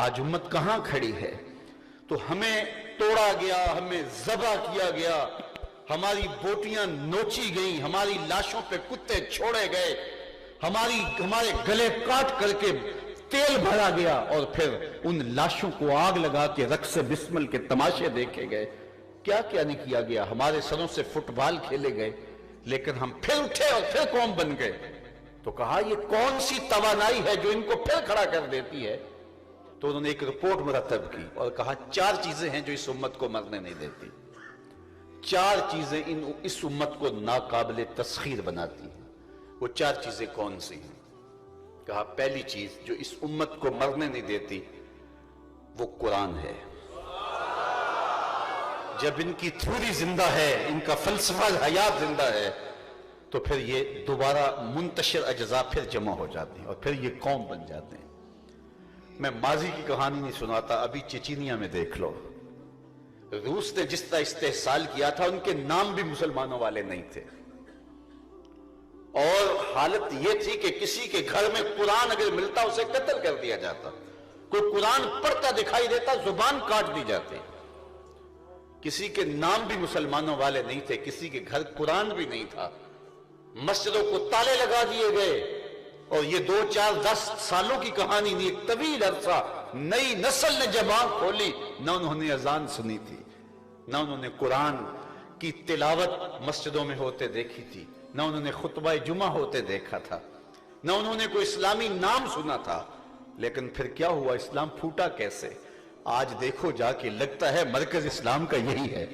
آج امت کہاں کھڑی ہے؟ تو ہمیں توڑا گیا، ہمیں ذبح کیا گیا، ہماری بوٹیاں نوچی گئیں، ہماری لاشوں پہ کتے چھوڑے گئے، ہمارے گلے کاٹ کر کے تیل بھرا گیا، اور پھر ان لاشوں کو آگ لگا کے رقص بسمل کے تماشے دیکھے گئے۔ کیا کیا نہیں کیا گیا، ہمارے سروں سے فٹ بال کھیلے گئے، لیکن ہم پھر اٹھے اور پھر قوم بن گئے۔ تو کہا یہ کون سی توانائی ہے جو ان کو پھر کھڑا کر دیتی ہے؟ تو انہوں نے ایک رپورٹ مرتب کی اور کہا 4 چیزیں ہیں جو اس امت کو مرنے نہیں دیتی، 4 چیزیں اس امت کو ناقابل تسخیر بناتی ہیں۔ وہ 4 چیزیں کون سی ہیں؟ کہا پہلی چیز جو اس امت کو مرنے نہیں دیتی وہ قرآن ہے۔ جب ان کی تھیوری زندہ ہے، ان کا فلسفہ حیات زندہ ہے، تو پھر یہ دوبارہ منتشر اجزاء پھر جمع ہو جاتے ہیں اور پھر یہ قوم بن جاتے ہیں۔ میں ماضی کی کہانی نہیں سناتا، ابھی چچینیا میں دیکھ لو، روس نے جس طرح استحصال کیا تھا، ان کے نام بھی مسلمانوں والے نہیں تھے، اور حالت یہ تھی کہ کسی کے گھر میں قرآن اگر ملتا اسے قتل کر دیا جاتا، کوئی قرآن پڑھتا دکھائی دیتا زبان کاٹ دی جاتی۔ کسی کے نام بھی مسلمانوں والے نہیں تھے، کسی کے گھر قرآن بھی نہیں تھا، مسجدوں کو تالے لگا دیے گئے، اور یہ 2 4 10 سالوں کی کہانی نہیں، ایک طویل عرصہ نئی نسل نے جب آنکھ کھولی، نہ انہوں نے اذان سنی تھی، نہ انہوں نے قرآن کی تلاوت مسجدوں میں ہوتے دیکھی تھی، نہ انہوں نے خطبہ جمعہ ہوتے دیکھا تھا، نہ انہوں نے کوئی اسلامی نام سنا تھا۔ لیکن پھر کیا ہوا؟ اسلام پھوٹا کیسے؟ آج دیکھو جا کے لگتا ہے مرکز اسلام کا یہی ہے۔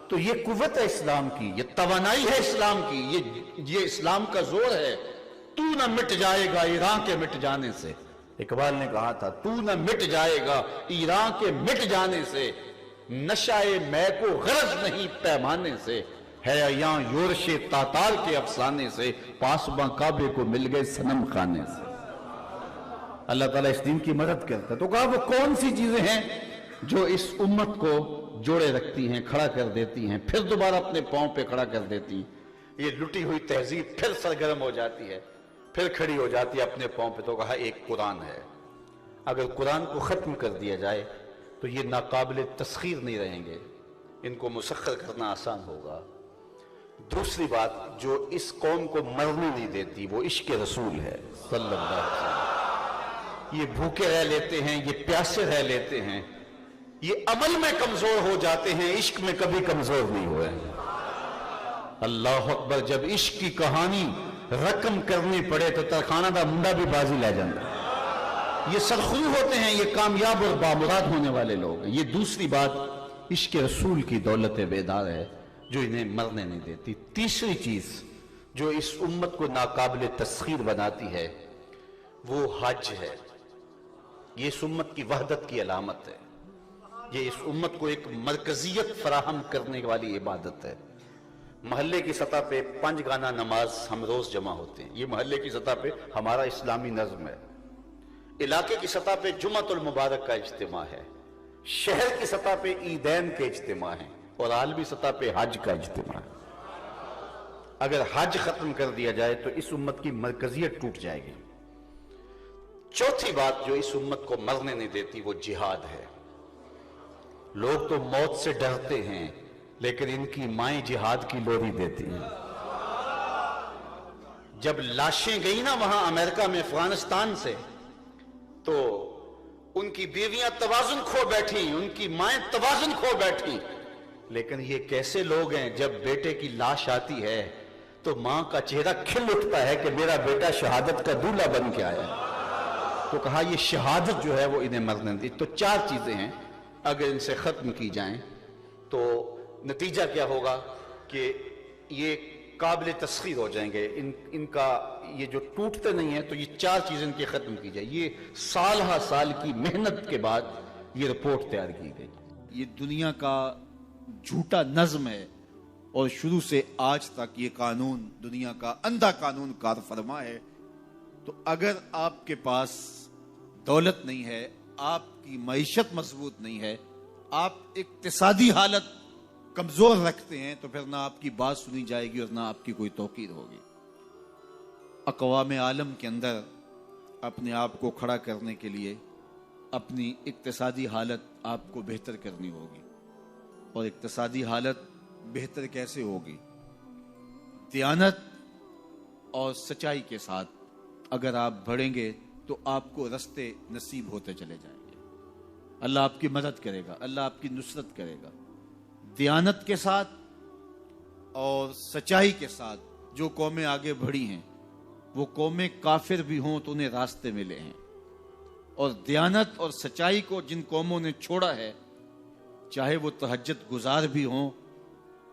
تو یہ قوت ہے اسلام کی، یہ توانائی ہے اسلام کی، یہ اسلام کا زور ہے۔ تو نہ مٹ جائے گا ایران کے مٹ جانے سے، اقبال نے کہا تھا، تو نہ مٹ جائے گا ایران کے مٹ جانے سے، نشائے میں کو غرض نہیں پیمانے سے، ہے یہاں یورش تاتار کے افسانے سے، پاسباں کعبے کو مل گئے صنم خانے سے۔ اللہ تعالیٰ اس دین کی مدد کرتا ہے۔ تو کہا وہ کون سی چیزیں ہیں جو اس امت کو جوڑے رکھتی ہیں، کھڑا کر دیتی ہیں، پھر دوبارہ اپنے پاؤں پہ کھڑا کر دیتی ہیں؟ یہ لٹی ہوئی تہذیب پھر سرگرم ہو جاتی ہے، پھر کھڑی ہو جاتی ہے اپنے پاؤں پہ۔ تو کہا ایک قرآن ہے، اگر قرآن کو ختم کر دیا جائے تو یہ ناقابل تسخیر نہیں رہیں گے، ان کو مسخر کرنا آسان ہوگا۔ دوسری بات جو اس قوم کو مرنے نہیں دیتی وہ عشق رسول ہے صلی اللہ علیہ وسلم۔ یہ بھوکے رہ لیتے ہیں، یہ پیاسے رہ لیتے ہیں، یہ عمل میں کمزور ہو جاتے ہیں، عشق میں کبھی کمزور نہیں ہوئے۔ اللہ اکبر، جب عشق کی کہانی رقم کرنی پڑے تو ترخانہ دا منڈا بھی بازی لے جاتا۔ یہ سرخرو ہوتے ہیں، یہ کامیاب اور بامراد ہونے والے لوگ ہیں۔ یہ دوسری بات عشق رسول کی دولت بیدار ہے جو انہیں مرنے نہیں دیتی۔ تیسری چیز جو اس امت کو ناقابل تسخیر بناتی ہے وہ حج ہے۔ یہ اس امت کی وحدت کی علامت ہے، یہ اس امت کو ایک مرکزیت فراہم کرنے والی عبادت ہے۔ محلے کی سطح پہ 5 گانا نماز ہم روز جمع ہوتے ہیں، یہ محلے کی سطح پہ ہمارا اسلامی نظم ہے۔ علاقے کی سطح پہ جمعۃ المبارک کا اجتماع ہے، شہر کی سطح پہ عیدین کے اجتماع ہیں، اور عالمی سطح پہ حج کا اجتماع ہے۔ اگر حج ختم کر دیا جائے تو اس امت کی مرکزیت ٹوٹ جائے گی۔ چوتھی بات جو اس امت کو مرنے نہیں دیتی وہ جہاد ہے۔ لوگ تو موت سے ڈرتے ہیں لیکن ان کی مائیں جہاد کی لوری دیتی ہیں۔ جب لاشیں گئی نا وہاں امریکہ میں افغانستان سے، تو ان کی بیویاں توازن کھو بیٹھی، ان کی مائیں توازن کھو بیٹھی، لیکن یہ کیسے لوگ ہیں جب بیٹے کی لاش آتی ہے تو ماں کا چہرہ کھل اٹھتا ہے کہ میرا بیٹا شہادت کا دولہا بن کے آیا ہے۔ تو کہا یہ شہادت جو ہے وہ انہیں مرنے دی۔ تو 4 چیزیں ہیں، اگر ان سے ختم کی جائیں تو نتیجہ کیا ہوگا کہ یہ قابل تسخیر ہو جائیں گے۔ ان کا یہ جو ٹوٹتے نہیں ہیں، تو یہ 4 چیزیں ان کی ختم کی جائے۔ یہ سال ہا سال کی محنت کے بعد یہ رپورٹ تیار کی گئی۔ یہ دنیا کا جھوٹا نظم ہے، اور شروع سے آج تک یہ قانون دنیا کا اندھا قانون کار فرما ہے۔ تو اگر آپ کے پاس دولت نہیں ہے، آپ کی معیشت مضبوط نہیں ہے، آپ اقتصادی حالت کمزور رکھتے ہیں، تو پھر نہ آپ کی بات سنی جائے گی اور نہ آپ کی کوئی توقیر ہوگی۔ اقوام عالم کے اندر اپنے آپ کو کھڑا کرنے کے لیے اپنی اقتصادی حالت آپ کو بہتر کرنی ہوگی. اور اقتصادی حالت بہتر کیسے ہوگی؟ دیانت اور سچائی کے ساتھ اگر آپ بڑھیں گے تو آپ کو رستے نصیب ہوتے چلے جائیں گے. اللہ آپ کی مدد کرے گا, اللہ آپ کی نصرت کرے گا. دیانت کے ساتھ اور سچائی کے ساتھ جو قومیں آگے بڑھی ہیں, وہ قومیں کافر بھی ہوں تو انہیں راستے ملے ہیں. اور دیانت اور سچائی کو جن قوموں نے چھوڑا ہے, چاہے وہ تہجد گزار بھی ہوں,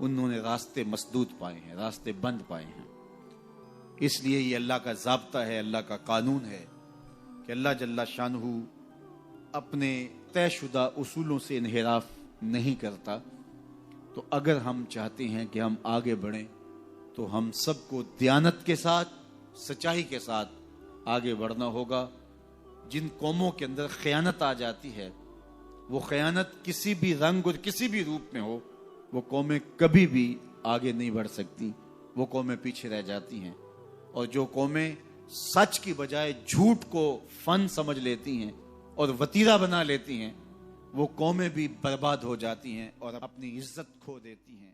انہوں نے راستے مسدود پائے ہیں, راستے بند پائے ہیں. اس لیے یہ اللہ کا ضابطہ ہے, اللہ کا قانون ہے کہ اللہ جل شانہ اپنے طے شدہ اصولوں سے انحراف نہیں کرتا. تو اگر ہم چاہتے ہیں کہ ہم آگے بڑھیں تو ہم سب کو دیانت کے ساتھ, سچائی کے ساتھ آگے بڑھنا ہوگا. جن قوموں کے اندر خیانت آ جاتی ہے, وہ خیانت کسی بھی رنگ اور کسی بھی روپ میں ہو, وہ قومیں کبھی بھی آگے نہیں بڑھ سکتی, وہ قومیں پیچھے رہ جاتی ہیں. اور جو قومیں سچ کی بجائے جھوٹ کو فن سمجھ لیتی ہیں اور وتیرہ بنا لیتی ہیں, وہ قومیں بھی برباد ہو جاتی ہیں اور اپنی عزت کھو دیتی ہیں.